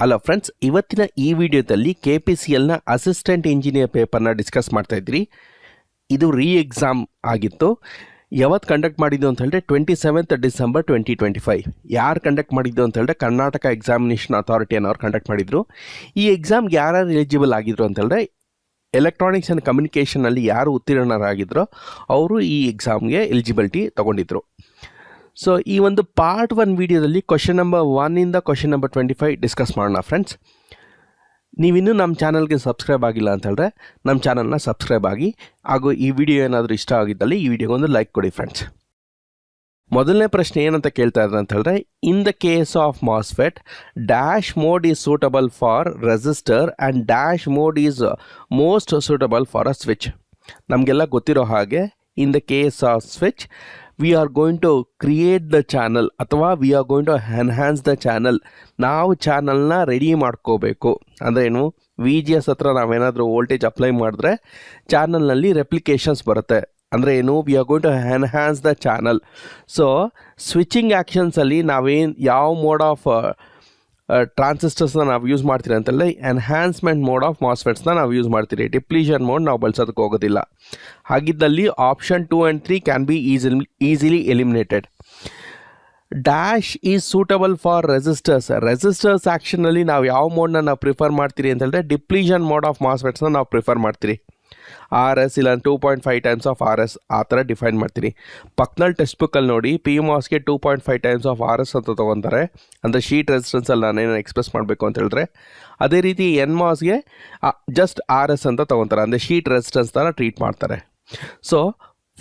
Hello friends, ಇವತ್ತಿನ ಈ ವಿಡಿಯೋದಲ್ಲಿ KPCLನ ಅಸಿಸ್ಟೆಂಟ್ ಇಂಜಿನಿಯರ್ ಪೇಪರ್ನ ಡಿಸ್ಕಸ್ ಮಾಡ್ತಾ ಇದ್ರಿ. ಇದು ಎಕ್ಸಾಮ್ ಆಗಿತ್ತು. ಯಾವತ್ತು ಕಂಡಕ್ಟ್ ಮಾಡಿದ್ದು ಅಂತ ಹೇಳಿದ್ರೆ 27th ಡಿಸೆಂಬರ್ 2025. ಯಾರು ಕಂಡಕ್ಟ್ ಮಾಡಿದ್ದು ಅಂತ ಹೇಳಿದ್ರೆ ಕರ್ನಾಟಕ ಎಕ್ಸಾಮಿನೇಷನ್ ಅಥಾರಿಟಿ ಅನ್ನೋರು ಕಂಡಕ್ಟ್ ಮಾಡಿದ್ರು. ಈ ಎಕ್ಸಾಮ್ಗೆ ಯಾರ್ಯಾರು ಎಲಿಜಿಬಲ್ ಆಗಿದ್ರು ಅಂತ ಹೇಳಿದ್ರೆ ಎಲೆಕ್ಟ್ರಾನಿಕ್ಸ್ ಆ್ಯಂಡ್ ಕಮ್ಯುನಿಕೇಷನಲ್ಲಿ ಯಾರು ಉತ್ತೀರ್ಣರಾಗಿದ್ರೋ ಅವರು ಈ ಎಕ್ಸಾಮ್ಗೆ ಎಲಿಜಿಬಿಲಿಟಿ ತೊಗೊಂಡಿದ್ರು. ಸೊ ಈ ಒಂದು ಪಾರ್ಟ್ 1 ವಿಡಿಯೋದಲ್ಲಿ question number 1 question number 25 discuss ಮಾಡೋಣ ಫ್ರೆಂಡ್ಸ್. ನೀವಿನ್ನೂ ನಮ್ಮ ಚಾನಲ್ಗೆ ಸಬ್ಸ್ಕ್ರೈಬ್ ಆಗಿಲ್ಲ ಅಂತ ಹೇಳಿದ್ರೆ ನಮ್ಮ ಚಾನಲ್ನ ಸಬ್ಸ್ಕ್ರೈಬ್ ಆಗಿ, ಹಾಗೂ ಈ ವಿಡಿಯೋ ಏನಾದರೂ ಇಷ್ಟ ಆಗಿದ್ದಲ್ಲಿ ಈ ವಿಡಿಯೋಗೊಂದು ಲೈಕ್ ಕೊಡಿ ಫ್ರೆಂಡ್ಸ್. ಮೊದಲನೇ ಪ್ರಶ್ನೆ ಏನಂತ ಕೇಳ್ತಾ ಇದ್ದಾರೆ ಅಂತ ಹೇಳಿದ್ರೆ, in the case of MOSFET dash mode is suitable for resistor and dash mode is most suitable for a switch. ನಮಗೆಲ್ಲ ಗೊತ್ತಿರೋ ಹಾಗೆ in the case of switch we are going to create the channel ಅಥವಾ we are going to enhance the channel. ನಾವು ಚಾನಲ್ನ ready ಮಾಡ್ಕೋಬೇಕು. ಅಂದರೆ ಏನು, VGS ಹತ್ರ ನಾವೇನಾದರೂ ವೋಲ್ಟೇಜ್ ಅಪ್ಲೈ ಮಾಡಿದ್ರೆ ಚಾನಲ್ನಲ್ಲಿ ರೆಪ್ಲಿಕೇಶನ್ಸ್ ಬರುತ್ತೆ. ಅಂದರೆ ಏನು, we are going to enhance the channel. So switching ಆ್ಯಕ್ಷನ್ಸಲ್ಲಿ ಯಾವ ಮೋಡ್ ಆಫ್ ಟ್ರಾನ್ಸಿಸ್ಟರ್ಸ್ನ ನಾವು ಯೂಸ್ ಮಾಡ್ತೀರಿ ಅಂತಂದರೆ ಎನ್ಹ್ಯಾನ್ಸ್ಮೆಂಟ್ ಮೋಡ್ ಆಫ್ ಮಾಸ್ಫೆಟ್ಸ್ನ ನಾವು ಯೂಸ್ ಮಾಡ್ತೀರಿ. ಡಿಪ್ಲೀಷನ್ ಮೋಡ್ ನಾವು ಬಳಸೋದಕ್ಕೆ ಹೋಗೋದಿಲ್ಲ. ಹಾಗಿದ್ದಲ್ಲಿ option 2 and 3 can be easily eliminated. Dash is suitable for resistors ಆ್ಯಕ್ಷನಲ್ಲಿ ನಾವು ಯಾವ ಮೋಡ್ನ ನಾವು ಪ್ರಿಫರ್ ಮಾಡ್ತೀರಿ ಅಂತ ಹೇಳಿದ್ರೆ ಡಿಪ್ಲೀಷನ್ ಮೋಡ್ ಆಫ್ ಮಾಸ್ಫೆಟ್ಸ್ನ ನಾವು ಪ್ರಿಫರ್ ಮಾಡ್ತೀರಿ. RS ಇಲ್ಲ 2.5 ಟೈಮ್ಸ್ ಆಫ್ RS ಆ ಥರ ಡಿಫೈನ್ ಮಾಡ್ತೀನಿ. ಪಕ್ಕನಲ್ಲಿ ಟೆಕ್ಸ್ಟ್ ಬುಕ್ಕಲ್ಲಿ ನೋಡಿ PMOSಗೆ 2.5 ಟೈಮ್ಸ್ ಆಫ್ RS ಅಂತ ತೊಗೊತಾರೆ. ಅಂದರೆ ಶೀಟ್ ರೆಸಿಸ್ಟೆನ್ಸಲ್ಲಿ ನಾನೇನು ಎಕ್ಸ್ಪ್ರೆಸ್ ಮಾಡಬೇಕು ಅಂತ ಹೇಳಿದ್ರೆ, ಅದೇ ರೀತಿ NMOSಗೆ ಜಸ್ಟ್ RS ಅಂತ ತೊಗೊತಾರೆ. ಅಂದರೆ ಶೀಟ್ ರೆಸಿಸ್ಟೆನ್ಸ್ ಥರ ಟ್ರೀಟ್ ಮಾಡ್ತಾರೆ. So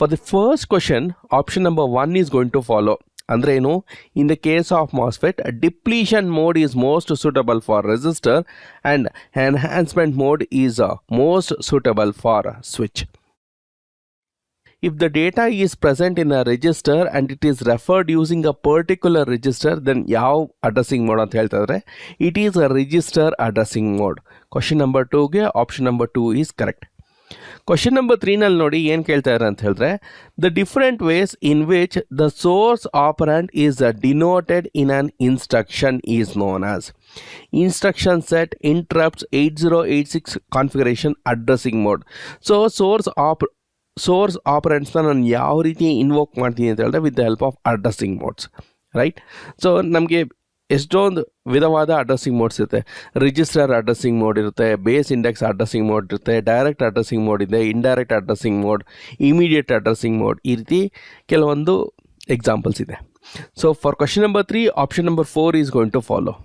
for the first question option number 1 is going to follow. ಅಂದರೆ ಏನು, in the case of MOSFET depletion mode is most suitable for resistor and enhancement mode is most suitable for switch. If the data is present in a register and it is referred using a particular register, then ಯಾವ addressing mode ಅಂತ ಹೇಳ್ತಾ ಇದ್ದಾರೆ, it is a register addressing mode. Question number 2ಗೆ option number 2 is correct. Question number 3ನಲ್ಲಿ ನೋಡಿ ಏನು ಕೇಳ್ತಾ ಇದ್ದಾರೆ ಅಂತ ಹೇಳಿದ್ರೆ, the different ways in which the source operand is denoted in an instruction is known as instruction set interrupts 8086 configuration addressing mode. So source ಆಪರೆಂಟ್ಸ್ನ ನಾನು ಯಾವ ರೀತಿ ಇನ್ವೋಕ್ ಮಾಡ್ತೀನಿ ಅಂತ ಹೇಳಿದ್ರೆ with the help of addressing modes, right. So ನಮಗೆ ಎಷ್ಟೊಂದು ವಿಧವಾದ ಅಡ್ರೆಸ್ಸಿಂಗ್ ಮೋಡ್ಸ್ ಇರುತ್ತೆ. ರಿಜಿಸ್ಟರ್ ಅಡ್ರೆಸ್ಸಿಂಗ್ ಮೋಡ್ ಇರುತ್ತೆ, ಬೇಸ್ ಇಂಡೆಕ್ಸ್ ಅಡ್ರೆಸ್ಸಿಂಗ್ ಮೋಡ್ ಇರುತ್ತೆ, ಡೈರೆಕ್ಟ್ ಅಡ್ರೆಸ್ಸಿಂಗ್ ಮೋಡ್ ಇದೆ, indirect addressing mode, immediate addressing mode, ಈ ರೀತಿ ಕೆಲವೊಂದು ಎಕ್ಸಾಂಪಲ್ಸ್ ಇದೆ. So for question number 3 option number 4 is going to follow.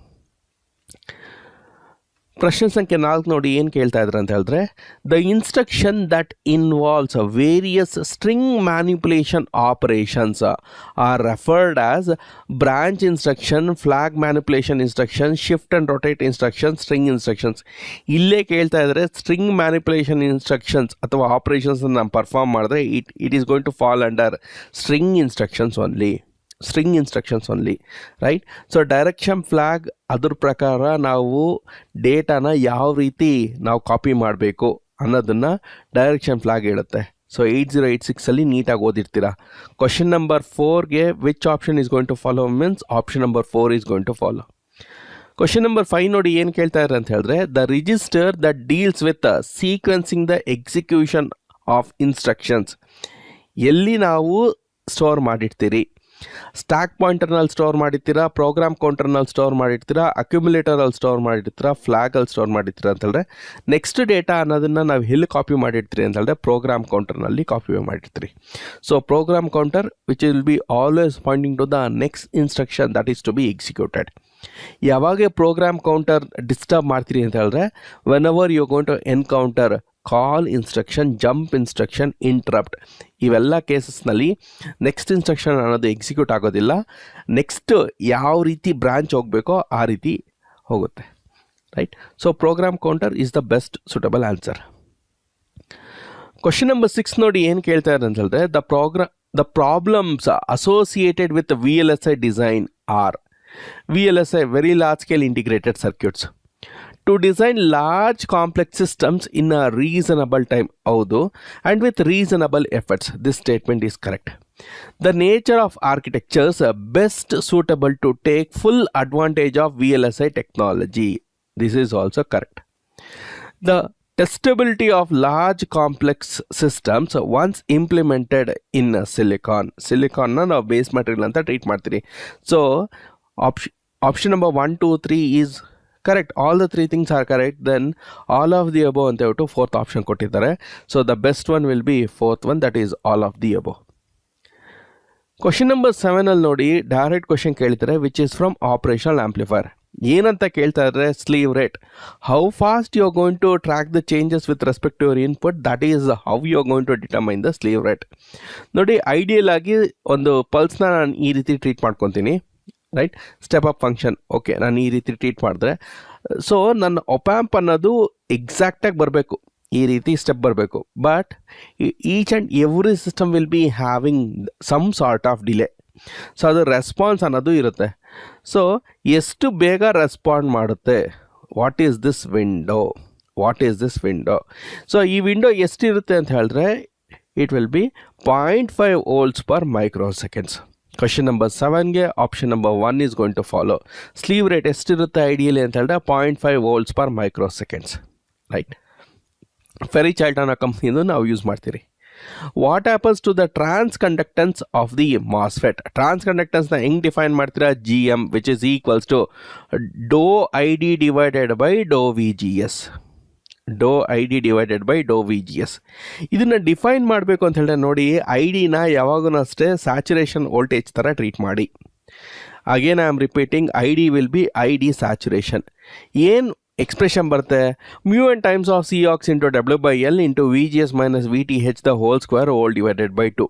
ಪ್ರಶ್ನೆ ಸಂಖ್ಯೆ 4 ನೋಡಿ ಏನು ಕೇಳ್ತಾ ಇದ್ದಾರೆ ಅಂತ ಹೇಳಿದ್ರೆ, the instruction that involves various string manipulation operations are referred as branch instruction, flag manipulation instruction, shift and rotate instruction, string instructions. ಇಲ್ಲೇ ಕೇಳ್ತಾ ಇದ್ದಾರೆ ಸ್ಟ್ರಿಂಗ್ ಮ್ಯಾನಿಪುಲೇಷನ್ ಇನ್ಸ್ಟ್ರಕ್ಷನ್ಸ್ ಅಥವಾ ಆಪರೇಷನ್ಸ್ ನಾವು ಪರ್ಫಾರ್ಮ್ ಮಾಡಿದ್ರೆ it is going to fall under string instructions only, right. So direction flag ಅದ್ರ ಪ್ರಕಾರ ನಾವು ಡೇಟಾನ ಯಾವ ರೀತಿ ನಾವು ಕಾಪಿ ಮಾಡಬೇಕು ಅನ್ನೋದನ್ನು ಡೈರೆಕ್ಷನ್ ಫ್ಲಾಗ್ ಹೇಳುತ್ತೆ. ಸೊ 8086ಅಲ್ಲಿ ನೀಟಾಗಿ ಓದಿರ್ತೀರಾ. ಕ್ವಶನ್ ನಂಬರ್ 4ಗೆ which option is going to follow means option number 4 is going to follow. Question number 5 ನೋಡಿ ಏನು ಕೇಳ್ತಾ ಇದ್ದಾರೆ ಅಂತ ಹೇಳಿದ್ರೆ, the register that deals with sequencing the execution of instructions. ಎಲ್ಲಿ ನಾವು ಸ್ಟೋರ್ ಮಾಡಿರ್ತೀರಿ, ಸ್ಟ್ಯಾಕ್ ಪಾಯಿಂಟರ್ನಲ್ಲಿ ಸ್ಟೋರ್ ಮಾಡಿರ್ತೀರಾ, ಪ್ರೋಗ್ರಾಮ್ ಕೌಂಟರ್ನಲ್ಲಿ ಸ್ಟೋರ್ ಮಾಡಿರ್ತೀರಾ, ಅಕ್ಯುಮುಲೇಟರಲ್ಲಿ ಸ್ಟೋರ್ ಮಾಡಿರ್ತೀರಾ, ಫ್ಲಾಗಲ್ಲಿ ಸ್ಟೋರ್ ಮಾಡಿರ್ತೀರಾ ಅಂತ ಹೇಳಿದ್ರೆ, ನೆಕ್ಸ್ಟ್ ಡೇಟಾ ಅನ್ನೋದನ್ನು ನಾವು ಎಲ್ಲಿ ಕಾಪಿ ಮಾಡಿರ್ತೀರಿ ಅಂತ ಹೇಳಿದ್ರೆ ಪ್ರೋಗ್ರಾಮ್ ಕೌಂಟರ್ನಲ್ಲಿ ಕಾಪಿ ಮಾಡಿರ್ತೀರಿ. So program counter which will be always pointing to the next instruction that is to be executed. ಯಾವಾಗ ಪ್ರೋಗ್ರಾಮ್ ಕೌಂಟರ್ ಡಿಸ್ಟರ್ಬ್ ಮಾಡ್ತೀರಿ ಅಂತ ಹೇಳಿದ್ರೆ, whenever you going to encounter call instruction, jump instruction, interrupt, ಇವೆಲ್ಲ ಕೇಸಸ್ನಲ್ಲಿ next instruction ಅನ್ನೋದು execute ಆಗೋದಿಲ್ಲ. Next ಯಾವ ರೀತಿ ಬ್ರಾಂಚ್ ಹೋಗಬೇಕೋ ಆ ರೀತಿ ಹೋಗುತ್ತೆ, right. So program counter is the best suitable answer. Question number 6 ನೋಡಿ ಏನು ಕೇಳ್ತಾ ಇದ್ದಾರೆ ಅಂತ ಹೇಳಿದ್ರೆ, the problems associated with VLSI design are VLSI very large scale integrated circuits. To design large complex systems in a reasonable time. ಹೌದು, and with reasonable efforts. This statement is correct. The nature of architectures best suitable to take full advantage of VLSI technology. This is also correct. The testability of large complex systems once implemented in silicon. Silicon na ನಾವು base material ಅಂತ treat ಮಾಡ್ತೀರಿ. So option number 1, 2, 3 is correct. All the three things are correct. Then all of the above ಅಂತ ಹೇಳ್ಬಿಟ್ಟು fourth option ಕೊಟ್ಟಿದ್ದಾರೆ. So the best one will be fourth one, that is all of the above. Question number 7 ಅಲ್ಲಿ ನೋಡಿ direct question ಕೇಳ್ತಾರೆ, which is from operational amplifier. ಏನಂತ ಕೇಳ್ತಾ ಇದ್ರೆ slew rate. How fast you are going to track the changes with respect to your input, that is how you are going to determine the slew rate. ನೋಡಿ ideal ಆಗಿ ಒಂದು ಪಲ್ಸ್ನ ನಾನು ಈ ರೀತಿ ಟ್ರೀಟ್ ಮಾಡ್ಕೊತೀನಿ, right? Step up function, okay, ನಾನು ಈ ರೀತಿ ಟ್ರೀಟ್ ಮಾಡಿದ್ರೆ ಸೊ ನನ್ನ ಒಪ್ಯಾಂಪ್ ಅನ್ನೋದು ಎಕ್ಸಾಕ್ಟಾಗಿ ಬರಬೇಕು, ಈ ರೀತಿ ಸ್ಟೆಪ್ ಬರಬೇಕು. But each and every system will be having some sort of delay. So ಅದು ರೆಸ್ಪಾನ್ಸ್ ಅನ್ನೋದು ಇರುತ್ತೆ. ಸೊ ಎಷ್ಟು ಬೇಗ ರೆಸ್ಪಾಂಡ್ ಮಾಡುತ್ತೆ, what is this window, what is this window. So ಈ ವಿಂಡೋ ಎಷ್ಟಿರುತ್ತೆ ಅಂತ ಹೇಳಿದ್ರೆ it will be 0.5 volts per microseconds. Question number 7ಗೆ option number 1 is going to follow. Slew rate ಎಷ್ಟಿರುತ್ತೆ ಐಡಿಯಲಿ ಅಂತ ಹೇಳಿದ್ರೆ 0.5 volts per microseconds, right? Ferry child ಅನ್ನೋ ಕಂಪ್ನಿದು ನಾವು ಯೂಸ್ ಮಾಡ್ತೀರಿ. What happens to the transconductance of the MOSFET. ಟ್ರಾನ್ಸ್ ಕಂಡಕ್ಟೆನ್ಸ್ನ ಹೆಂಗೆ ಡಿಫೈನ್ ಮಾಡ್ತೀರಾ? GM which is equals to ಡೋ ID ಡಿವೈಡೆಡ್ ಬೈ ಡೋ VGS. ಡೋ ID ಡಿವೈಡೆಡ್ ಬೈ ಡೋ VGS. ಇದನ್ನು ಡಿಫೈನ್ ಮಾಡಬೇಕು ಅಂತ ಹೇಳಿದ್ರೆ ನೋಡಿ, ಐಡಿನ ಯಾವಾಗೂ ಅಷ್ಟೇ ಸ್ಯಾಚುರೇಷನ್ ವೋಲ್ಟೇಜ್ ಥರ ಟ್ರೀಟ್ ಮಾಡಿ. Again I am repeating, ID will be ID saturation. ಏನು ಎಕ್ಸ್ಪ್ರೆಷನ್ ಬರುತ್ತೆ? mu n times of Cox into W/L into VGS minus VTH the whole square all divided by 2.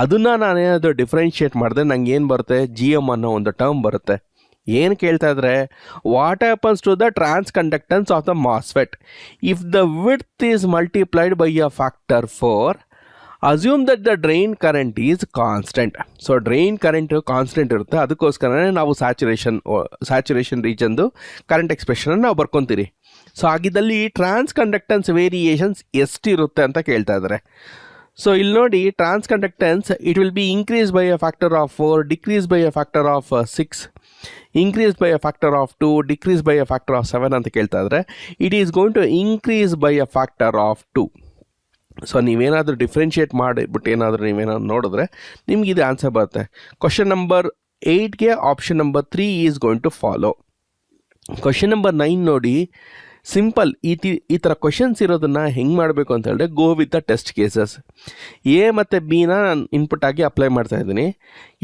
ಅದನ್ನು ನಾನೇನಾದರೂ ಡಿಫ್ರೆನ್ಷಿಯೇಟ್ ಮಾಡಿದ್ರೆ ನಂಗೆ ಏನು ಬರುತ್ತೆ? GM ಅನ್ನೋ ಒಂದು ಟರ್ಮ್ ಬರುತ್ತೆ. ಏನು ಕೇಳ್ತಾ ಇದ್ರೆ, what happens to the transconductance of the MOSFET if the width is multiplied by a factor 4, assume that the drain current is constant. So drain current constant ಇರುತ್ತೆ, ಅದಕ್ಕೋಸ್ಕರನೇ ನಾವು ಸ್ಯಾಚುರೇಷನ್ ರೀಜನ್ದು ಕರೆಂಟ್ ಎಕ್ಸ್ಪ್ರೆಷನ್ ನಾವು ಬರ್ಕೊತೀರಿ. So ಆಗಿದ್ದಲ್ಲಿ ಟ್ರಾನ್ಸ್ conductance variations ಎಷ್ಟಿರುತ್ತೆ ಅಂತ ಕೇಳ್ತಾ ಇದ್ದಾರೆ. So ಇಲ್ಲಿ ನೋಡಿ, transconductance it will be increase by a factor of 4, decrease by a factor of 6, increase by a factor of 2, decrease by a factor of 7 ಅಂತ ಕೇಳ್ತಾ ಇದ್ರೆ it is going to increase by a factor of 2. So ನೀವೇನಾದರೂ differentiate ಮಾಡಿಬಿಟ್ಟು ಏನಾದರೂ ನೀವೇನಾದ್ರು ನೋಡಿದ್ರೆ ನಿಮ್ಗೆ ಇದು ಆನ್ಸರ್ ಬರುತ್ತೆ. ಕ್ವಶನ್ ನಂಬರ್ 8ಗೆ option number 3 is going to follow. Question number 9 ನೋಡಿ, ಸಿಂಪಲ್ ಈ ಥರ ಕ್ವಶನ್ಸ್ ಇರೋದನ್ನು ಹೆಂಗೆ ಮಾಡಬೇಕು ಅಂತ ಹೇಳಿದ್ರೆ, go with the test cases. A ಮತ್ತು ಬಿನ ನಾನು ಇನ್ಪುಟ್ ಆಗಿ ಅಪ್ಲೈ ಮಾಡ್ತಾ ಇದ್ದೀನಿ.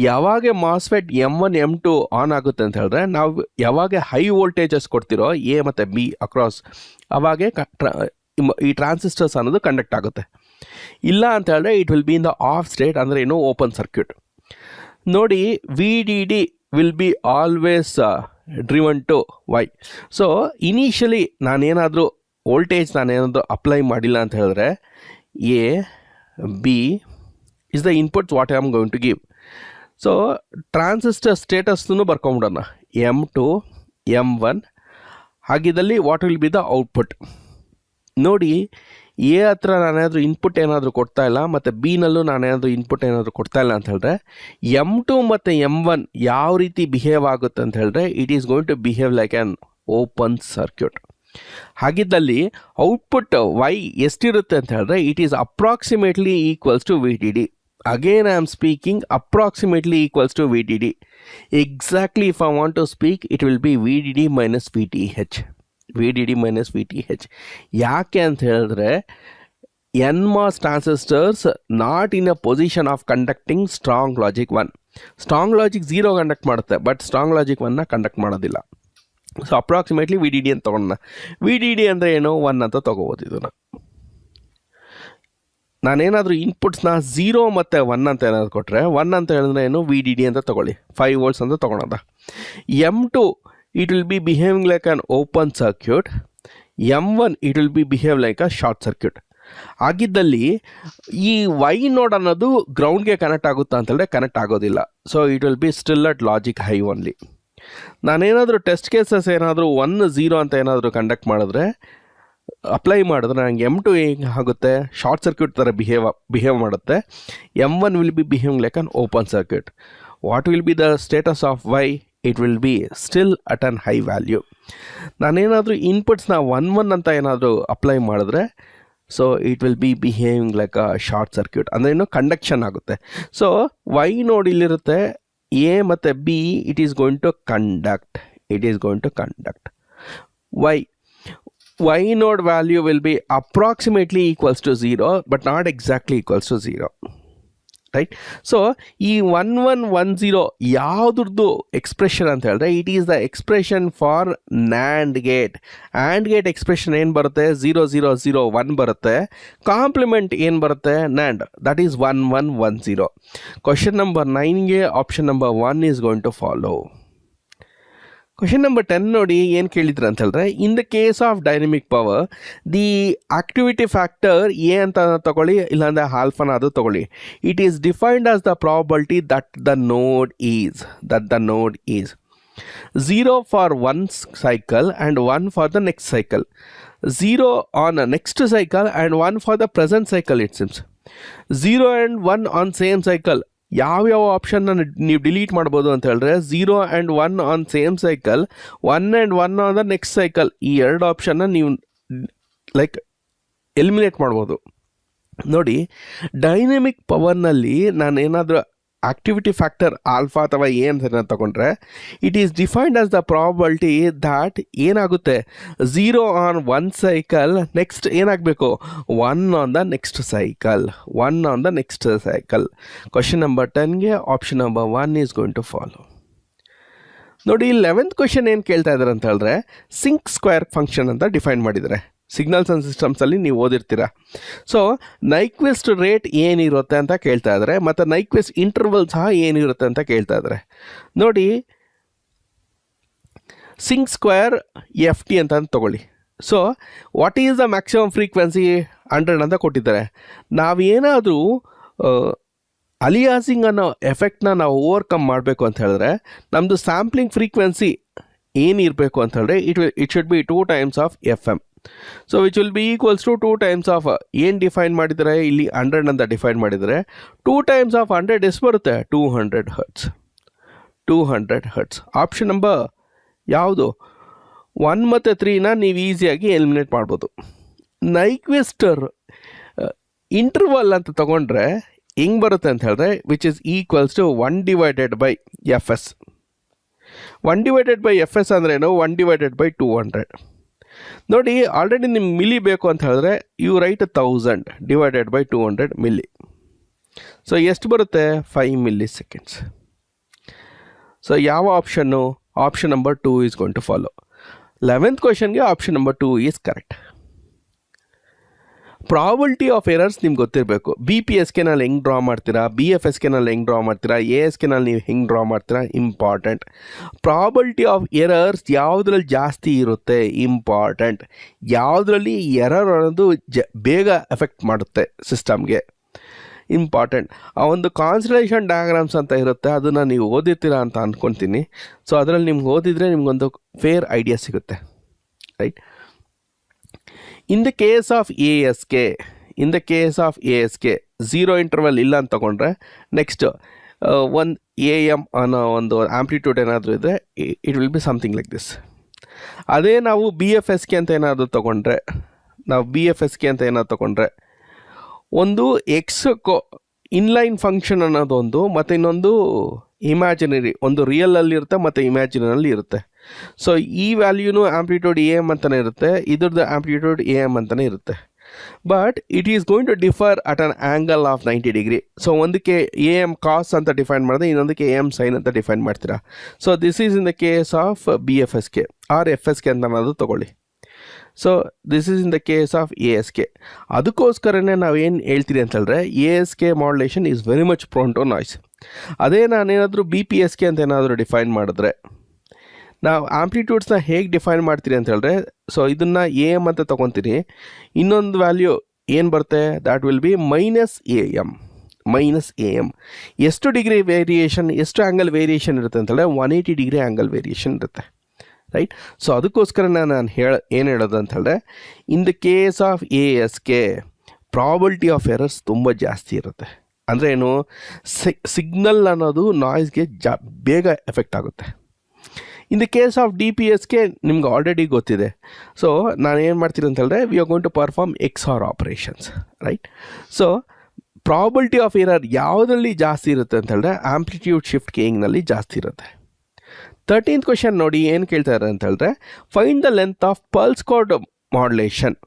ಯಾವಾಗ ಮಾಸ್ಫೆಟ್ M1 M2 ಆನ್ ಆಗುತ್ತೆ ಅಂತ ಹೇಳಿದ್ರೆ, ನಾವು ಯಾವಾಗ ಹೈ ವೋಲ್ಟೇಜಸ್ ಕೊಡ್ತಿರೋ ಎ ಮತ್ತು ಬಿ ಅಕ್ರಾಸ್, ಅವಾಗೆ ಈ ಟ್ರಾನ್ಸಿಸ್ಟರ್ಸ್ ಅನ್ನೋದು ಕಂಡಕ್ಟ್ ಆಗುತ್ತೆ. ಇಲ್ಲ ಅಂತ ಹೇಳಿದ್ರೆ it will be in the off state, ಅಂದರೆ ಏನು ಓಪನ್ ಸರ್ಕ್ಯೂಟ್. ನೋಡಿ, VDD will be always driven to Y. So initially ನಾನೇನಾದರೂ ಅಪ್ಲೈ ಮಾಡಿಲ್ಲ ಅಂತ ಹೇಳಿದ್ರೆ A B is the inputs what I am going to give. So transistor ಸ್ಟೇಟಸ್ನು ಬರ್ಕೊಂಬಿಡೋಣ, M2 M1. ಹಾಗಿದ್ದಲ್ಲಿ what will be the output. ನೋಡಿ, A ಹತ್ರ ನಾನೇನಾದರೂ ಇನ್ಪುಟ್ ಏನಾದರೂ ಕೊಡ್ತಾ ಇಲ್ಲ ಮತ್ತು ಬಿನಲ್ಲೂ ನಾನೇನಾದರೂ ಇನ್ಪುಟ್ ಏನಾದರೂ ಕೊಡ್ತಾ ಇಲ್ಲ ಅಂತ ಹೇಳಿದ್ರೆ M2 ಮತ್ತು M1 ಯಾವ ರೀತಿ ಬಿಹೇವ್ ಆಗುತ್ತೆ ಅಂತ ಹೇಳಿದ್ರೆ it is going to behave like an open circuit. ಹಾಗಿದ್ದಲ್ಲಿ ಔಟ್ಪುಟ್ ವೈ ಎಷ್ಟಿರುತ್ತೆ ಅಂತ ಹೇಳಿದ್ರೆ it is approximately equals to VDD. Again I am speaking approximately equals to VDD. Exactly if I want to speak it will be VDD minus VTH. VDD minus VTH. ಯಾಕೆ ಅಂತ ಹೇಳಿದ್ರೆ NMOS transistors not in a position of conducting strong logic 1. Strong logic 0 conduct ಮಾಡುತ್ತೆ, but strong logic 1ನ conduct ಮಾಡೋದಿಲ್ಲ. So approximately VDD ಅಂತ ತೊಗೊಂಡ. VDD ಅಂದರೆ ಏನು? 1 ಅಂತ ತೊಗೋಬೋದು. ಇದನ್ನು ನಾನೇನಾದರೂ ಇನ್ಪುಟ್ಸ್ನ 0 ಮತ್ತು 1 ಅಂತ ಏನಾದರೂ ಕೊಟ್ಟರೆ, 1 ಅಂತ ಹೇಳಿದ್ರೆ ಏನು? VDD ಅಂತ ತೊಗೊಳ್ಳಿ, 5 volts ಅಂತ ತೊಗೊಳೋದ. M2 it will be behaving like an open circuit. M1 it will be behave like a short circuit. ಆಗಿದ್ದಲ್ಲಿ ಈ ವೈ ನೋಡ್ ಅನ್ನೋದು ಗ್ರೌಂಡ್ಗೆ ಕನೆಕ್ಟ್ ಆಗುತ್ತಾ ಅಂತಂದರೆ ಕನೆಕ್ಟ್ ಆಗೋದಿಲ್ಲ. So it will be still at logic high only. ನಾನೇನಾದರೂ test cases ಏನಾದರೂ 1 0 ಅಂತ ಏನಾದರೂ ಕಂಡಕ್ಟ್ ಮಾಡಿದ್ರೆ ಅಪ್ಲೈ ಮಾಡಿದ್ರೆ ನಂಗೆ M2 ಹೇಗೆ ಆಗುತ್ತೆ, ಶಾರ್ಟ್ ಸರ್ಕ್ಯೂಟ್ ಥರ ಬಿಹೇವ್ ಮಾಡುತ್ತೆ. M1 will be behaving like an open circuit. What will be the status of Y? It will be still at an high value. ನಾನೇನಾದರೂ ಇನ್ಪುಟ್ಸ್ನ 1 ಅಂತ ಏನಾದರೂ ಅಪ್ಲೈ ಮಾಡಿದ್ರೆ so it will be behaving like a short circuit, ಅಂದರೆ ಏನು conduction ಆಗುತ್ತೆ. So Y ನೋಡಿ ಇಲ್ಲಿರುತ್ತೆ, ಎ ಮತ್ತು B it is going to conduct. Y node value will be approximately equals to 0 but not exactly equals to 0, right? So ಈ 1110 ಯಾವುದ್ರದ್ದು expression ಅಂತ ಹೇಳಿದ್ರೆ it is the expression for NAND gate. AND gate expression ಏನು ಬರುತ್ತೆ? 0001 ಬರುತ್ತೆ. Complement ಏನು ಬರುತ್ತೆ? NAND, that is 1110. Question number 9ಗೆ option number 1 is going to follow. Question number 10 ನೋಡಿ ಏನು ಕೇಳಿದ್ರು ಅಂತ ಹೇಳಿದ್ರೆ, in the case of dynamic power the activity factor A ಅಂತ ತಗೊಳ್ಳಿ, ಇಲ್ಲಾಂದರೆ ಆಲ್ಫಾನ ಅದು ತಗೊಳ್ಳಿ. It is defined as the probability that the node is 0 for one cycle and 1 for the next cycle, 0 on next cycle and 1 for the present cycle. It Sims 0 and 1 on same cycle. ಯಾವ್ಯಾವ ಆಪ್ಷನ್ನ ನೀವು delete ಮಾಡ್ಬೋದು ಅಂತ ಹೇಳಿದ್ರೆ 0 and 1 on same cycle, 1 and 1 on the next cycle, ಈ ಎರಡು ಆಪ್ಷನ್ನ ನೀವು like eliminate ಮಾಡ್ಬೋದು. ನೋಡಿ, ಡೈನಮಿಕ್ ಪವರ್ನಲ್ಲಿ ನಾನು ಏನಾದರೂ ಆಕ್ಟಿವಿಟಿ ಫ್ಯಾಕ್ಟರ್ ಆಲ್ಫಾ ಅಥವಾ ಎ ಅಂತ ತಗೊಂಡ್ರೆ it is defined as the probability that ಏನಾಗುತ್ತೆ, 0 ಆನ್ ಒನ್ ಸೈಕಲ್, ನೆಕ್ಸ್ಟ್ ಏನಾಗಬೇಕು 1 on the next cycle. Question number 10ಗೆ option number 1 is going to follow. ನೋಡಿ, 11th ಕ್ವಶನ್ ಏನು ಕೇಳ್ತಾ ಇದ್ದಾರೆ ಅಂತ ಹೇಳಿದ್ರೆ ಸಿಂಕ್ ಸ್ಕ್ವೇರ್ ಫಂಕ್ಷನ್ ಅಂತ ಡಿಫೈನ್ ಮಾಡಿದ್ದಾರೆ. ಸಿಗ್ನಲ್ಸ್ ಆ್ಯಂಡ್ ಸಿಸ್ಟಮ್ಸಲ್ಲಿ ನೀವು ಓದಿರ್ತೀರ. ಸೊ ನೈಕ್ವೆಸ್ಟ್ ರೇಟ್ ಏನಿರುತ್ತೆ ಅಂತ ಕೇಳ್ತಾ ಇದ್ದಾರೆ, ಮತ್ತು ನೈಕ್ವೆಸ್ಟ್ ಇಂಟರ್ವಲ್ ಸಹ ಏನಿರುತ್ತೆ ಅಂತ ಕೇಳ್ತಾ ಇದ್ದಾರೆ. ನೋಡಿ, ಸಿಂಕ್ ಸ್ಕ್ವೇರ್ FT ಅಂತ ತಗೊಳ್ಳಿ. So what is the maximum frequency 100 ಅಂತ ಕೊಟ್ಟಿದ್ದಾರೆ. ನಾವೇನಾದರೂ ಅಲಿಯಾಸಿಂಗ್ ಅನ್ನೋ ಎಫೆಕ್ಟ್ನ ನಾವು ಓವರ್ಕಮ್ ಮಾಡಬೇಕು ಅಂತ ಹೇಳಿದ್ರೆ ನಮ್ಮದು ಸ್ಯಾಂಪ್ಲಿಂಗ್ ಫ್ರೀಕ್ವೆನ್ಸಿ ಏನಿರಬೇಕು ಅಂತ ಹೇಳಿದ್ರೆ it should be 2 times of FM. So which will be equals to 2 times of ಏನು ಡಿಫೈನ್ ಮಾಡಿದರೆ ಇಲ್ಲಿ 100 ಅಂತ ಡಿಫೈನ್ ಮಾಡಿದರೆ 2 times ಆಫ್ 100 ಎಷ್ಟು ಬರುತ್ತೆ? 200 ಹರ್ಟ್ಸ್. ಆಪ್ಷನ್ ನಂಬರ್ ಯಾವುದು? 1 ಮತ್ತು 3ನ ನೀವು ಈಸಿಯಾಗಿ ಎಲಿಮಿನೇಟ್ ಮಾಡ್ಬೋದು. ನೈಕ್ವೆಸ್ಟರ್ ಇಂಟರ್ವಲ್ ಅಂತ ತಗೊಂಡ್ರೆ ಹೆಂಗೆ ಬರುತ್ತೆ ಅಂತ ಹೇಳಿದ್ರೆ which is equals to 1/fs. 1/fs ಅಂದ್ರೇನು? 1/200. ನೋಡಿ, ಆಲ್ರೆಡಿ ನಿಮ್ಗೆ ಮಿಲಿ ಬೇಕು ಅಂತ ಹೇಳಿದ್ರೆ ಯು ರೈಟ್ 1000 / 200 ಮಿಲಿ. ಸೊ ಎಷ್ಟು ಬರುತ್ತೆ? 5 milliseconds. ಸೊ ಯಾವ ಆಪ್ಷನ್ನು? Option number 2 is going to follow. 11th ಕ್ವಶನ್ಗೆ option number 2 is correct. Probability of errors ನಿಮ್ಗೆ ಗೊತ್ತಿರಬೇಕು. BPSKನಲ್ಲಿ ಹೆಂಗೆ ಡ್ರಾ ಮಾಡ್ತೀರಾ, BFSKನಲ್ಲಿ ಹೆಂಗೆ ಡ್ರಾ ಮಾಡ್ತೀರಾ, ASKನಲ್ಲಿ ನೀವು ಹೆಂಗೆ ಡ್ರಾ ಮಾಡ್ತೀರಾ, ಇಂಪಾರ್ಟೆಂಟ್. ಪ್ರಾಬಬಿಲಿಟಿ ಆಫ್ ಎರರ್ಸ್ ಯಾವುದ್ರಲ್ಲಿ ಜಾಸ್ತಿ ಇರುತ್ತೆ, ಇಂಪಾರ್ಟೆಂಟ್. ಯಾವುದ್ರಲ್ಲಿ ಎರರ್ ಅನ್ನೋದು ಬೇಗ ಎಫೆಕ್ಟ್ ಮಾಡುತ್ತೆ ಸಿಸ್ಟಮ್ಗೆ, ಇಂಪಾರ್ಟೆಂಟ್. ಆ ಒಂದು ಕಾನ್ಸ್ಟಲೇಷನ್ ಡಯಾಗ್ರಾಮ್ಸ್ ಅಂತ ಇರುತ್ತೆ, ಅದನ್ನು ನೀವು ಓದಿರ್ತೀರಾ ಅಂತ ಅಂದ್ಕೊತೀನಿ. ಸೊ ಅದರಲ್ಲಿ ನಿಮ್ಗೆ ಓದಿದರೆ ನಿಮ್ಗೊಂದು ಫೇರ್ ಐಡಿಯಾ ಸಿಗುತ್ತೆ, right? In the case of ASK 0 interval ಇಲ್ಲ ಅಂತ ತಗೊಂಡ್ರೆ ನೆಕ್ಸ್ಟ್ 1 AM ಅನ್ನೋ ಒಂದು ಆಂಪ್ಲಿಟ್ಯೂಡ್ ಏನಾದರೂ ಇದ್ದರೆ it will be something like this. ಅದೇ ನಾವು BFSK ಅಂತ ಏನಾದರೂ ತಗೊಂಡ್ರೆ ಒಂದು ಇನ್ಲೈನ್ ಫಂಕ್ಷನ್ ಅನ್ನೋದೊಂದು ಮತ್ತು ಇನ್ನೊಂದು ಇಮ್ಯಾಜಿನರಿ, ಒಂದು ರಿಯಲಲ್ಲಿ ಇರುತ್ತೆ ಮತ್ತು ಇಮ್ಯಾಜಿನರಲ್ಲಿ ಇರುತ್ತೆ. ಸೊ ಈ ವ್ಯಾಲ್ಯೂನು ಆಂಪ್ಲಿಟ್ಯೂಡ್ AM ಅಂತಲೇ ಇರುತ್ತೆ, ಇದ್ರದ್ದು ಆಂಪ್ಲಿಟ್ಯೂಡ್ AM ಅಂತಲೇ ಇರುತ್ತೆ. But it is going to differ at an angle of 90 degree. So ಒಂದಕ್ಕೆ AM cos ಅಂತ ಡಿಫೈನ್ ಮಾಡಿದ್ರೆ ಇನ್ನೊಂದಕ್ಕೆ AM sin ಅಂತ ಡಿಫೈನ್ ಮಾಡ್ತೀರಾ. So this is in the case of BFSK or FSK ಅಂತ ಅನ್ನೋದು ತೊಗೊಳ್ಳಿ. So this is in the case of ASK. ಅದಕ್ಕೋಸ್ಕರನೇ ನಾವೇನು ಹೇಳ್ತೀರಿ ಅಂತ ಹೇಳಿದ್ರೆ ASK modulation is very much prone to noise. ಅದೇ ನಾನೇನಾದರೂ BPSK ಅಂತ ಏನಾದರೂ ಡಿಫೈನ್ ಮಾಡಿದ್ರೆ ನಾವು ಆಂಪ್ಲಿಟ್ಯೂಡ್ಸ್ನ ಹೇಗೆ ಡಿಫೈನ್ ಮಾಡ್ತೀರಿ ಅಂತ ಹೇಳಿದ್ರೆ, ಸೊ ಇದನ್ನು AM ಅಂತ ತೊಗೊತೀರಿ, ಇನ್ನೊಂದು ವ್ಯಾಲ್ಯೂ ಏನು ಬರುತ್ತೆ, ದ್ಯಾಟ್ ವಿಲ್ ಬಿ -AM. ಎಷ್ಟು ಡಿಗ್ರಿ ವೇರಿಯೇಷನ್, ಎಷ್ಟು ಆ್ಯಂಗಲ್ ವೇರಿಯೇಷನ್ ಇರುತ್ತೆ ಅಂತೇಳಿದ್ರೆ 180 degree ಆ್ಯಂಗಲ್ ವೇರಿಯೇಷನ್ ಇರುತ್ತೆ, ರೈಟ್. ಸೊ ಅದಕ್ಕೋಸ್ಕರ ನಾನು ಏನು ಹೇಳೋದು ಅಂತ ಹೇಳಿದ್ರೆ, in the case of ASK probability of errors ತುಂಬ ಜಾಸ್ತಿ ಇರುತ್ತೆ. ಅಂದರೆ ಏನು, ಸಿಗ್ನಲ್ ಅನ್ನೋದು ನಾಯ್ಸ್ಗೆ ಬೇಗ ಎಫೆಕ್ಟ್ ಆಗುತ್ತೆ. In the case of DPSK ನಿಮ್ಗೆ ಆಲ್ರೆಡಿ ಗೊತ್ತಿದೆ. ಸೊ ನಾನು ಏನು ಮಾಡ್ತೀನಿ ಅಂತ ಹೇಳಿದ್ರೆ, we are going to perform XOR operations, right. So probability of error ಯಾವುದರಲ್ಲಿ ಜಾಸ್ತಿ ಇರುತ್ತೆ ಅಂತ ಹೇಳಿದ್ರೆ, ಆಂಪ್ಲಿಟ್ಯೂಡ್ ಶಿಫ್ಟ್ ಕೇಯಿಂಗ್ನಲ್ಲಿ ಜಾಸ್ತಿ ಇರುತ್ತೆ. 13th ಕ್ವೆಶನ್ ನೋಡಿ ಏನು ಕೇಳ್ತಾರೆ ಅಂತ ಹೇಳಿದ್ರೆ, find the length of pulse code modulation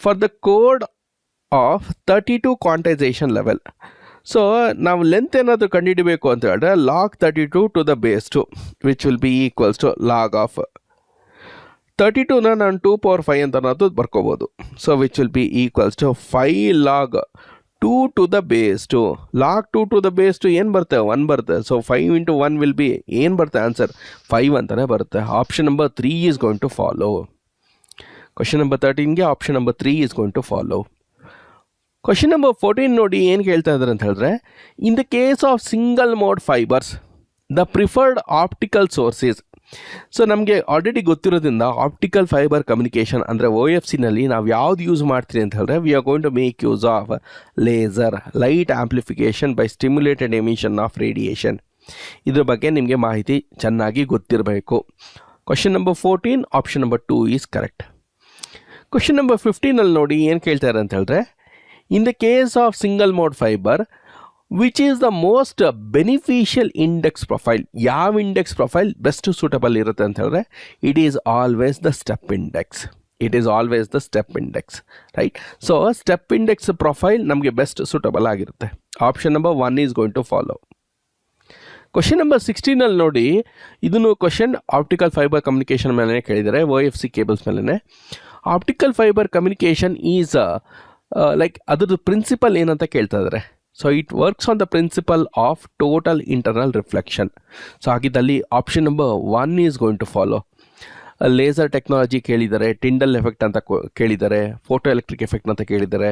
for the code of 32 quantisation level. So ನಾವು ಲೆಂತ್ ಏನಾದರೂ ಕಂಡುಹಿಡಬೇಕು ಅಂತ ಹೇಳಿದ್ರೆ, log 32 to the base 2 which will be equals to log of 32ನ ನಾನು 2 power 5 ಅಂತ ಅನ್ನೋದು ಬರ್ಕೋಬೋದು. So which will be equals to 5 log 2 to the base 2. log 2 to the base 2 ಏನು ಬರುತ್ತೆ, 1 ಬರುತ್ತೆ. ಸೊ 5 into 1 ವಿಲ್ ಬಿ ಏನು ಬರುತ್ತೆ ಆನ್ಸರ್, 5 ಅಂತಲೇ ಬರುತ್ತೆ. Option number 3 is going to follow. Question number 13ಗೆ option number 3 is going to follow. Question number 14 ನೋಡಿ ಏನು ಕೇಳ್ತಾ ಇದ್ದಾರೆ ಅಂತ ಹೇಳಿದ್ರೆ, in the case of single mode fibres the preferred optical sources. So ನಮಗೆ ಆಲ್ರೆಡಿ ಗೊತ್ತಿರೋದ್ರಿಂದ ಆಪ್ಟಿಕಲ್ ಫೈಬರ್ ಕಮ್ಯುನಿಕೇಷನ್ ಅಂದರೆ OFCನಲ್ಲಿ ನಾವು ಯಾವ್ದು ಯೂಸ್ ಮಾಡ್ತೀವಿ ಅಂತ ಹೇಳಿದ್ರೆ, we are going to make use of laser light amplification by stimulated emission of radiation. ಇದ್ರ ಬಗ್ಗೆ ನಿಮಗೆ ಮಾಹಿತಿ ಚೆನ್ನಾಗಿ ಗೊತ್ತಿರಬೇಕು. Question number 14 option number 2 is correct. Question number 15 ನೋಡಿ ಏನು ಕೇಳ್ತಾರೆ ಅಂತ ಹೇಳಿದ್ರೆ, in the case of single mode fiber, which is the most beneficial index profile? ಯಾವ index profile best suitable ಇರುತ್ತೆ ಅಂತ ಹೇಳಿದ್ರೆ, it is always the step index. It is always the step index, right? So step index profile ನಮಗೆ best suitable ಆಗಿರುತ್ತೆ. Option number 1 is going to follow. Question number 16 ನೋಡಿ, ಇದನ್ನು question optical fibre communication ಮೇಲೆ ಕೇಳಿದ್ದಾರೆ, OFC cables ಮೇಲೆ. Optical fibre communication is like ಅದ್ರದ್ದು principle ಏನಂತ ಕೇಳ್ತಾ ಇದ್ದಾರೆ. So it works on the principle of total internal reflection. So ಹಾಗಿದ್ದಲ್ಲಿ option number 1 is going to follow. Laser technology ಕೇಳಿದ್ದಾರೆ, Tyndall effect ಅಂತ ಕೇಳಿದ್ದಾರೆ, ಫೋಟೋ ಎಲೆಕ್ಟ್ರಿಕ್ ಎಫೆಕ್ಟ್ ಅಂತ ಕೇಳಿದ್ದಾರೆ.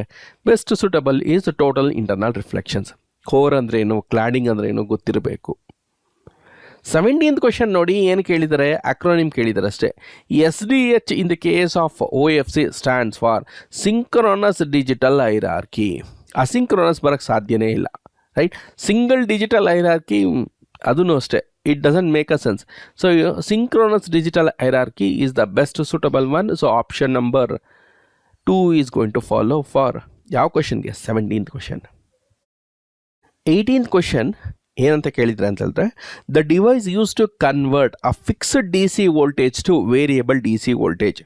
Best suitable is total internal reflections. Core ಅಂದರೆ ಏನು, cladding ಅಂದರೆ ಏನು ಗೊತ್ತಿರಬೇಕು. 17th ಕ್ವಶನ್ ನೋಡಿ ಏನು ಕೇಳಿದ್ದಾರೆ, ಅಕ್ರೋನಿಮ್ ಕೇಳಿದ್ದಾರೆ ಅಷ್ಟೇ. SDH in the case of OFC stands for synchronous digital hierarchy. Asynchronous ಬರೋಕ್ಕೆ ಸಾಧ್ಯನೇ ಇಲ್ಲ, ರೈಟ್. ಸಿಂಗಲ್ ಡಿಜಿಟಲ್ ಹೈರಾರ್ಕಿ ಅದೂ ಅಷ್ಟೇ, it doesn't make a sense. So synchronous digital hierarchy is the best suitable one. So option number 2 is going to follow for ಯಾವ ಕ್ವಶನ್ಗೆ, 17th question. 18th question ಏನಂತ ಕೇಳಿದ್ರೆ ಅಂತ ಹೇಳಿದ್ರೆ, the device use to convert a fixed DC voltage to variable DC voltage.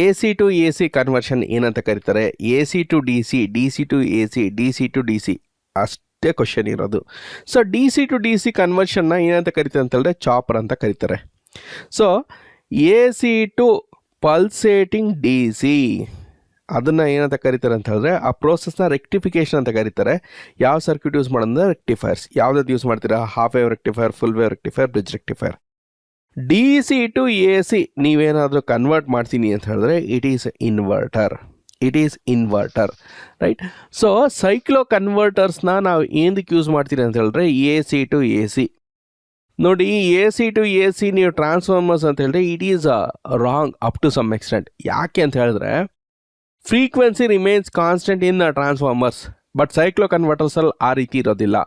AC to AC conversion ಏನಂತ ಕರೀತಾರೆ, AC to DC, DC to AC, DC to DC, ಅಷ್ಟೇ question ಇರೋದು. So DC to DC ಕನ್ವರ್ಷನ್ನ ಏನಂತ ಕರೀತಾರೆ ಅಂತ ಹೇಳಿದ್ರೆ, chopper ಅಂತ ಕರೀತಾರೆ. So AC to pulsating DC ಅದನ್ನು ಏನಂತ ಕರೀತಾರೆ ಅಂತ ಹೇಳಿದ್ರೆ, ಆ ಪ್ರೋಸೆಸ್ನ ರೆಕ್ಟಿಫಿಕೇಷನ್ ಅಂತ ಕರೀತಾರೆ. ಯಾವ ಸರ್ಕ್ಯೂಟ್ ಯೂಸ್ ಮಾಡೋದ್ರೆ ರೆಕ್ಟಿಫೈರ್ಸ್. ಯಾವುದಾದ್ರು ಯೂಸ್ ಮಾಡ್ತೀರಾ, half wave rectifier, full wave rectifier, bridge rectifier. DC to AC ನೀವೇನಾದರೂ ಕನ್ವರ್ಟ್ ಮಾಡ್ತೀನಿ ಅಂತ ಹೇಳಿದ್ರೆ, it is inverter. It is inverter, right. So cyclo ಕನ್ವರ್ಟರ್ಸ್ನ ನಾವು ಏನಕ್ಕೆ ಯೂಸ್ ಮಾಡ್ತೀರಿ ಅಂತ ಹೇಳಿದ್ರೆ, AC ಟು AC. ನೋಡಿ, AC ಟು AC ನೀವು ಟ್ರಾನ್ಸ್ಫಾರ್ಮರ್ಸ್ ಅಂತ ಹೇಳಿದ್ರೆ, it is wrong up to some extent. ಯಾಕೆ ಅಂತ ಹೇಳಿದ್ರೆ, frequency remains constant in transformers, but cyclo ಕನ್ವರ್ಟರ್ಸಲ್ಲಿ ಆ ರೀತಿ ಇರೋದಿಲ್ಲ.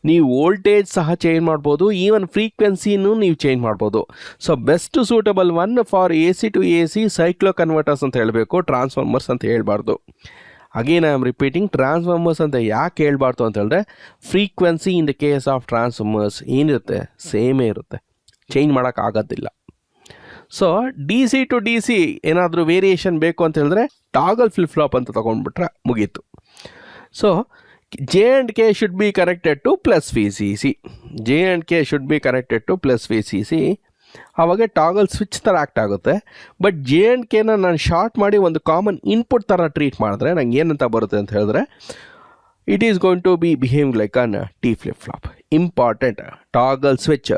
ನೀವು ವೋಲ್ಟೇಜ್ ಸಹ ಚೇಂಜ್ ಮಾಡ್ಬೋದು, ಈವನ್ ಫ್ರೀಕ್ವೆನ್ಸಿನೂ ನೀವು ಚೇಂಜ್ ಮಾಡ್ಬೋದು. So best suitable one for AC to AC cycloconverters ಅಂತ ಹೇಳಬೇಕು, ಟ್ರಾನ್ಸ್ಫಾರ್ಮರ್ಸ್ ಅಂತ ಹೇಳ್ಬಾರ್ದು. Again I am repeating, transformers ಅಂತ ಯಾಕೆ ಹೇಳ್ಬಾರ್ದು ಅಂತ ಹೇಳಿದ್ರೆ, frequency in the case of transformers ಏನಿರುತ್ತೆ ಸೇಮೇ ಇರುತ್ತೆ, ಚೇಂಜ್ ಮಾಡೋಕ್ಕಾಗೋದಿಲ್ಲ. ಸೊ DC ಟು DC ಏನಾದರೂ ವೇರಿಯೇಷನ್ ಬೇಕು ಅಂತ ಹೇಳಿದ್ರೆ, ಟಾಗಲ್ ಫ್ಲಿಪ್ ಫ್ಲಾಪ್ ಅಂತ ತೊಗೊಂಡ್ಬಿಟ್ರೆ ಮುಗೀತು. So J&K should be connected to plus VCC. J&K should be connected to plus VCC. ಆವಾಗ ಟಾಗಲ್ ಸ್ವಿಚ್ ಥರ ಆ್ಯಕ್ಟ್ ಆಗುತ್ತೆ. ಬಟ್ J&Kನ ನಾನು ಶಾರ್ಟ್ ಮಾಡಿ ಒಂದು ಕಾಮನ್ ಇನ್ಪುಟ್ ಥರ ಟ್ರೀಟ್ ಮಾಡಿದ್ರೆ ನಂಗೆ ಏನಂತ ಬರುತ್ತೆ ಅಂತ ಹೇಳಿದ್ರೆ, it is going to be behave like an T flip flop. Important, toggle switch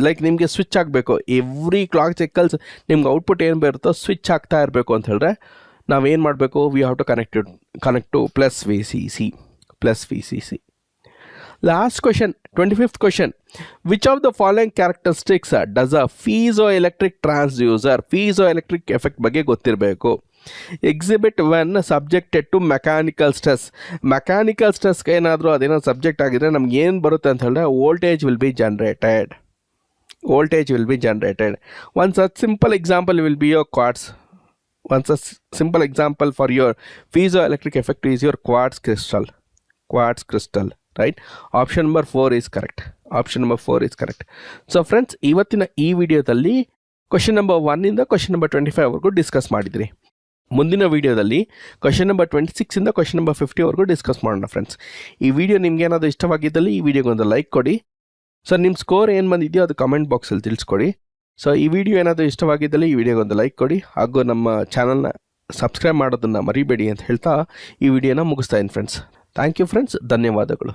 like ನಿಮಗೆ ಸ್ವಿಚ್ ಆಗಬೇಕು. ಎವ್ರಿ ಕ್ಲಾಕ್ ಸೈಕಲ್ಸ್ ನಿಮ್ಗೆ ಔಟ್ಪುಟ್ ಏನು ಬರುತ್ತೋ ಸ್ವಿಚ್ ಆಗ್ತಾ ಇರಬೇಕು ಅಂತ ಹೇಳಿದ್ರೆ ನಾವೇನು ಮಾಡಬೇಕು, we have to connect to plus VCC. Last question 25th question. Which of the following characteristics does a piezo electric transducer? Piezo electric effect ಬಗ್ಗೆ ಗೊತ್ತಿರಬೇಕು. Exhibit when subjected to mechanical stress. Mechanical ಸ್ಟ್ರೆಸ್ಗೆ ಏನಾದರೂ ಅದೇನೋ subject ಆಗಿದ್ರೆ ನಮ್ಗೆ ಏನು ಬರುತ್ತೆ ಅಂತ ಹೇಳಿದ್ರೆ voltage will be generated. Voltage will be generated. One such simple example will be your quartz. One such simple example for your piezoelectric effect is your quartz crystal. Quartz crystal, right? Option number 4 is correct. Option number 4 is correct. So friends, ಇವತ್ತಿನ ಈ ವಿಡಿಯೋದಲ್ಲಿ question number 1 ಇಂದ question number 25 ವರೆಗೂ discuss ಮಾಡಿದ್ರಿ. ಮುಂದಿನ ವಿಡಿಯೋದಲ್ಲಿ question number 26 ಇಂದ question number 50 ವರೆಗೂ ಡಿಸ್ಕಸ್ ಮಾಡೋಣ ಫ್ರೆಂಡ್ಸ್. ಈ ವಿಡಿಯೋ ನಿಮ್ಗೆ ಏನಾದರೂ ಇಷ್ಟವಾಗಿದ್ದಲ್ಲಿ ಈ ವಿಡಿಯೋಗೆ ಒಂದು ಲೈಕ್ ಕೊಡಿ. ಸೊ ನಿಮ್ಮ ಸ್ಕೋರ್ ಏನು ಬಂದಿದೆಯೋ ಅದು ಕಮೆಂಟ್ ಬಾಕ್ಸಲ್ಲಿ ತಿಳಿಸ್ಕೊಡಿ. ಸೊ ಈ ವಿಡಿಯೋ ಏನಾದರೂ ಇಷ್ಟವಾಗಿದ್ದಲ್ಲಿ ಈ ವಿಡಿಯೋಗೆ ಒಂದು ಲೈಕ್ ಕೊಡಿ, ಹಾಗೂ ನಮ್ಮ ಚಾನಲ್ನ ಸಬ್ಸ್ಕ್ರೈಬ್ ಮಾಡೋದನ್ನು ಮರಿಬೇಡಿ ಅಂತ ಹೇಳ್ತಾ ಈ ವಿಡಿಯೋನ ಮುಗಿಸ್ತಾ ಇದ್ದೀನಿ ಫ್ರೆಂಡ್ಸ್. ಥ್ಯಾಂಕ್ ಯು ಫ್ರೆಂಡ್ಸ್, ಧನ್ಯವಾದಗಳು.